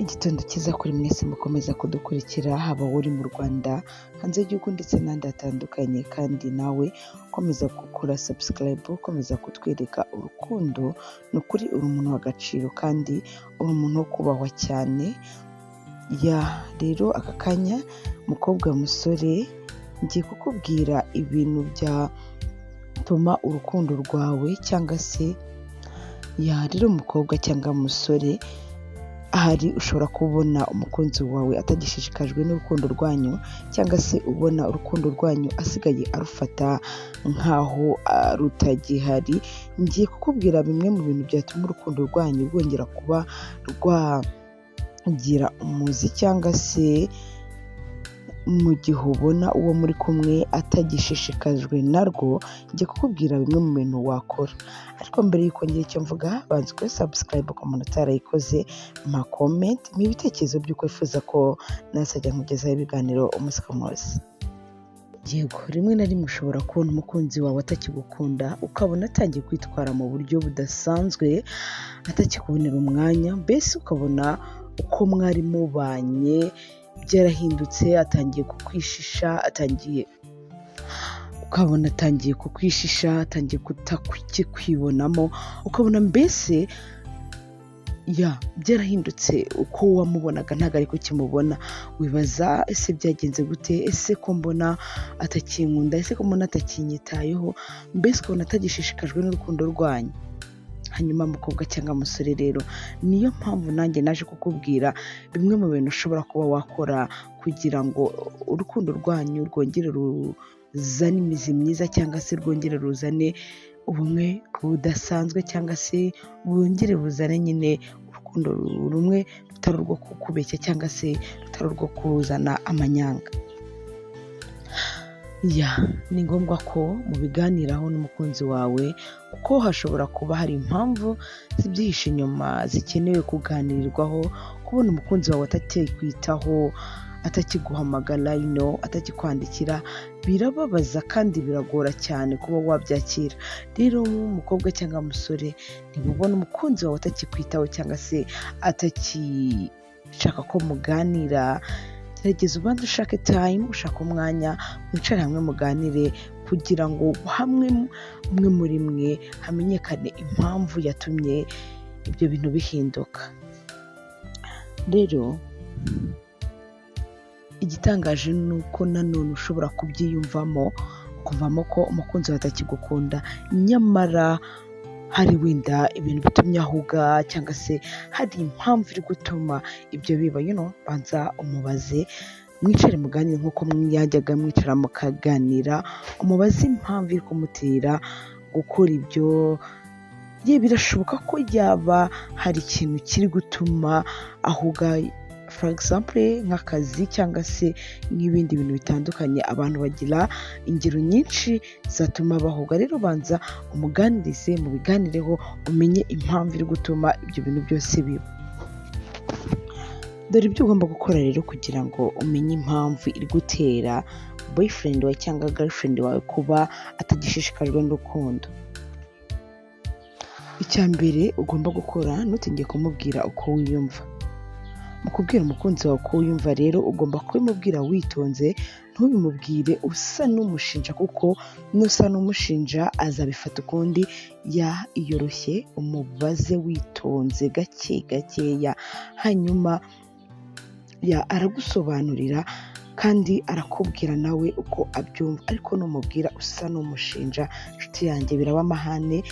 Igitondo cyiza kuri mwese mukomeza kudukurikira, haba uri mu Rwanda, hanze y'igihugu ndetse n'ahandi hatandukanye, kandi nawe ukomeza gukora subscribe, ukomeza kutwereka urukundo. Ni ukuri uri umuntu w'agaciro kandi uri umuntu wo kubahwa cyane. Rero aka kanya mukobwa musore, ngiye kukubwira ibintu byatuma urukundo rwawe cyangwa se rero umukobwa cyangwa umusore, ahari ushobora kubona umukunzi wawe atagishishikajwe n'urukundo rwanyu, cyangwa se ubona urukundo rwanyu asigaye arufata nk'aho rutagihari. Ngiye kukubwira bimwe mu bintu byatuma urukundo rwanyu rwongera kuba rwagira umuzi, cyangwa se mu gihe ubona uwo muri kumwe atagishishikajwe narwo, ngiye kukubwira bimwe mu bintu wakora. Ariko mbere y'uko ngira icyo mvuga, banza ukore subscribe ku muntu utarayikoze, mpa comment, mpa ibitekerezo by'uko wifuza ko nazajya nkugezaho ibiganiro umunsi ku munsi. Yego, rimwe na rimwe ushobora kubona umukunzi wawe atakigukunda, ukabona atangiye kwitwara mu buryo budasanzwe, atakikubonera umwanya, mbese ukabona uko mwari mubanye byarahindutse, atangiye kukwishisha, atangiye kutakwibonamo, ukabona mbese byarahindutse, uko wamubonaga ntabwo ariko ukimubona. Wibaza, ese byagenze gute? Ese ko mbona atakinkunda? Ese ko mbona atakinyitayeho? Mbese ukabona atagishishikajwe n'urukundo rwanyu. Hanyuma mukobwa cyangwa musore, rero niyo mpamvu nanjye naje kukubwira bimwe mu bintu ushobora kuba wakora kugira ngo urukundo rwanyu rwongere ruzane imizi myiza, cyangwa se rwongere ruzane ubumwe budasanzwe, cyangwa se rwongere ruzane nyine urukundo rumwe rutari urwo kukubeshya, cyangwa se rutari urwo kuzana amanyanga. Ni ngombwa ko mubiganiraho n'umukunzi wawe, kuko hashobora kuba hari impamvu zibyihishe inyuma zikenewe kuganirirwaho. Kubona umukunzi wawe atakikwitaho, atakiguhamagara, atakikwandikira, birababaza kandi biragora cyane kuba wabyakira. Rero umukobwa cyangwa umusore, niba ubona umukunzi wawe atakikwitaho cyangwa se atakishaka ko muganira, gerageza ubanza ushake time, ushaka umwanya, mwicare hamwe muganire, kugira ngo hamwe umwe muri mwe hamenyekane impamvu yatumye ibyo bintu bihinduka. Rero igitangaje ni uko nanone ushobora kubyiyumvamo, ukumvamo ko umukunzi wawe atakigukunda, nyamara hari wenda ibintu bitumye ahuga, cyangwa se hari impamvu iri gutuma ibyo biba. Banza umubaze, mwicare muganire nk'uko mwajyaga mwicara mukaganira, umubaze impamvu iri kumutera gukora ibyo. Birashoboka ko yaba hari ikintu kiri gutuma ahuga, for example nk'akazi, cyangwa se nk'ibindi bintu bitandukanye. Abantu bagira ingero nyinshi zatuma bahuga. Rero banza umuganirize, mubiganireho, umenye impamvu iri gutuma ibyo bintu byose biba. Dore ibyo ugomba gukora rero kugira ngo umenye impamvu iri gutera boyfriend wawe cyangwa girlfriend wawe kuba atagishishikajwe n'urukundo. Icya mbere ugomba gukora, ntutinge kumubwira uko wiyumva. Mu kubwira umukunzi wawe uko wiyumva rero, ugomba kubimubwira witonze, ntubimubwire usa n'umushinja, kuko nusa n'umushinja azabifata ukundi. Iyoroshye, umubaze witonze gake gakeya, hanyuma aragusobanurira kandi arakubwira nawe uko abyumva. Ariko numubwira usa n'umushinja, inshuti yanjye, biraba amahane,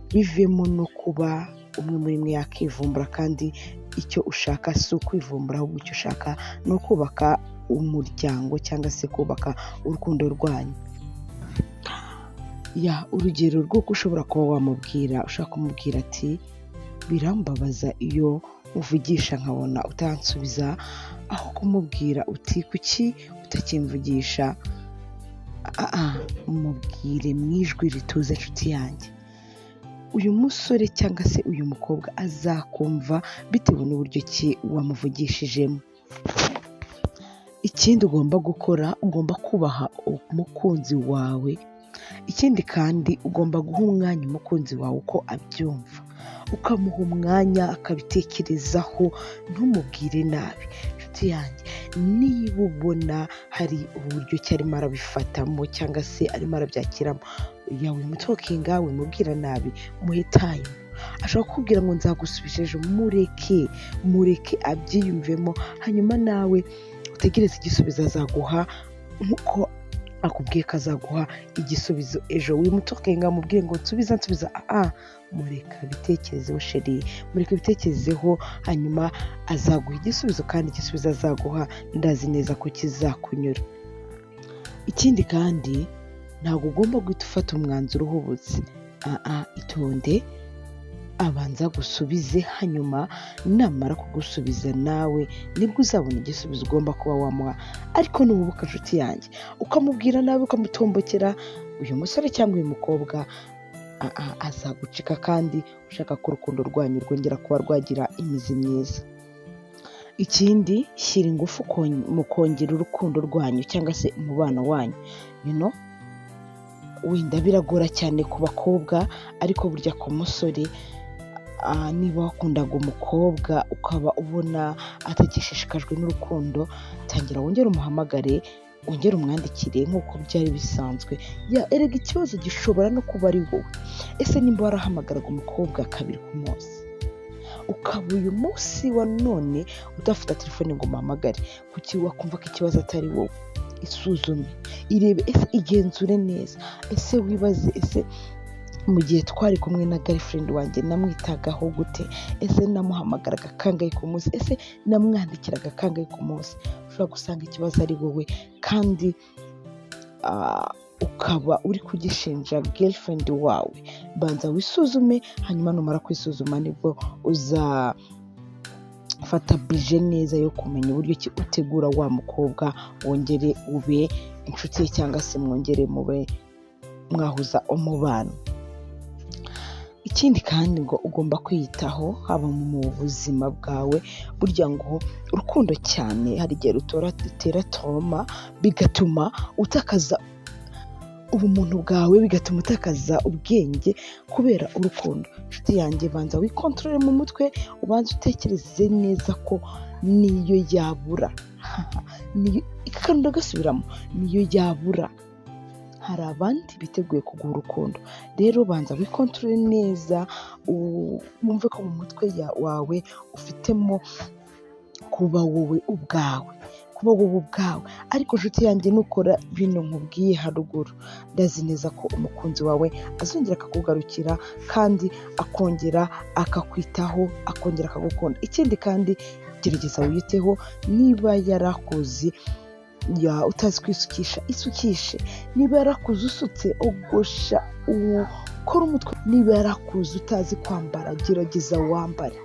bivemo no kuba umwe muri mwe yakivumbura. Kandi icyo ushaka si ukwivumbura, ahubwo icyo ushaka ni ukubaka umuryango, cyangwa se kubaka urukundo rwanyu. Urugero rw'uko ushobora kuba wamubwira, ushaka kumubwira ati, birambabaza iyo uvugisha nkabona utansubiza, aho kumubwira uti, kuki utakimvugisha? Umubwire mu ijwi rituze, inshuti yanjye. Uyu musore cyangwa se uyu mukobwa azakumva bitewe n'uburyo ki wamuvugishijemo. Ikindi ugomba gukora, ugomba kubaha umukunzi wawe. Ikindi kandi ugomba guha umwanya umukunzi wawe uko abyumva. ukamuha umwanya akabitekerezaho, ntumubwire nabi. Inshuti yanjye, niba ubona hari uburyo ki arimo arabifatamo cyangwa se arimo arabyakiramo, yawe mutokinga, wimubwira nabi, muhe time. Ashobora kukubwira ngo nzagusubije ejo, mureke abyiyumvemo, hanyuma nawe utegereze igisubizo azaguha nk'uko akubwiye ko azaguha igisubizo ejo. Wimutokenga mubwire ngo nsubiza, mureka bitekerezeho sheri, mureka bitekerezeho, hanyuma azaguha igisubizo, kandi igisubizo azaguha ndazi neza ko kizakunyura. Ikindi kandi ntabwo ugomba guhita ufata umwanzuro uhubutse. Itonde, abanza gusubize, hanyuma namara kugusubiza nawe nibwo uzabona igisubizo ugomba kuba wamuha. Ariko nubuka inshuti yanjye ukamubwira nawe, ukamutombokera, uyu musore cyangwa uyu mukobwa azagucika, kandi ushaka ko urukundo rwanyu rwongera kuba rwagira imizi myiza. Ikindi, shyira ingufu mu kongera urukundo rwanyu cyangwa se umubano wanyu. Wenda biragora cyane ku bakobwa, ariko burya ku musore, niba wakundaga umukobwa ukaba ubona atagishishikajwe n'urukundo, tangira wongere umuhamagare, wongere umwandikire nk'uko byari bisanzwe. Erega ikibazo gishobora no kuba ari wowe. Ese nimba warahamagaraga umukobwa 2 ku munsi, ukaba uyu munsi wa none udafite telefone ngo umuhamagare, kuki wakumva ko ikibazo atari wowe? Isuzume, irebe, ese igenzure neza, ese wibaze, ese mu gihe twari kumwe na girlfriend wanjye namwitagaho gute? Ese namuhamagaraga kangahe ku munsi? Ese namwandikiraga kangahe ku munsi? Ushobora gusanga ikibazo ari wowe, kandi ukaba uri kugishinja girlfriend wawe. Banza wisuzume, hanyuma numara kwisuzuma nibwo uzafata bije neza yo kumenya uburyo ki utegura wa mukobwa, wongere ube inshuti ye cyangwa se mwongere mube mwahuza umubano. Ikindi kandi ngo ugomba kwiyitaho haba mu buzima bwawe. Burya ngo urukundo cyane hari igihe rutera trauma, bigatuma utakaza ubumuntu bwawe, bigatuma utakaza ubwenge kubera urukundo. Inshuti yanjye, banza wikontorore mu mutwe, ubanza utekereze neza ko niyo yabura kandi ugasubiramo, niyo yabura hari abandi biteguye kuguha urukundo. Rero banza wikontorore neza, wumve ko mu mutwe wawe ufitemo kuba wowe ubwawe. Ariko inshuti yanjye, nukora bino nkubwiye haruguru, ndazi neza ko umukunzi wawe azongera akakugarukira, kandi akongera akakwitaho, akongera akagukunda. Ikindi kandi, gerageza wiyiteho. Niba yarakuzi utazi kwisukisha, isukishe. Niba yarakuze usutse, ogosha, ukora umutwe. Niba yarakuze utazi kwambara, gerageza wambare.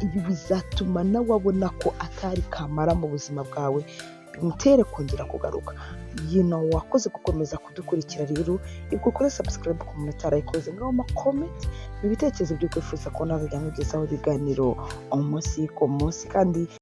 Ibi bizatuma nawe abona ko atari kamara mu buzima bwawe, bimutere kongera kugaruka. Wakoze gukomeza kudukurikira. Rero ibwo ukore subscribe ku muntu utarayikoze, ngaho comment ibitekerezo byo kwifuza ko nazajya nkugezaho ibiganiro umunsi ku munsi, kandi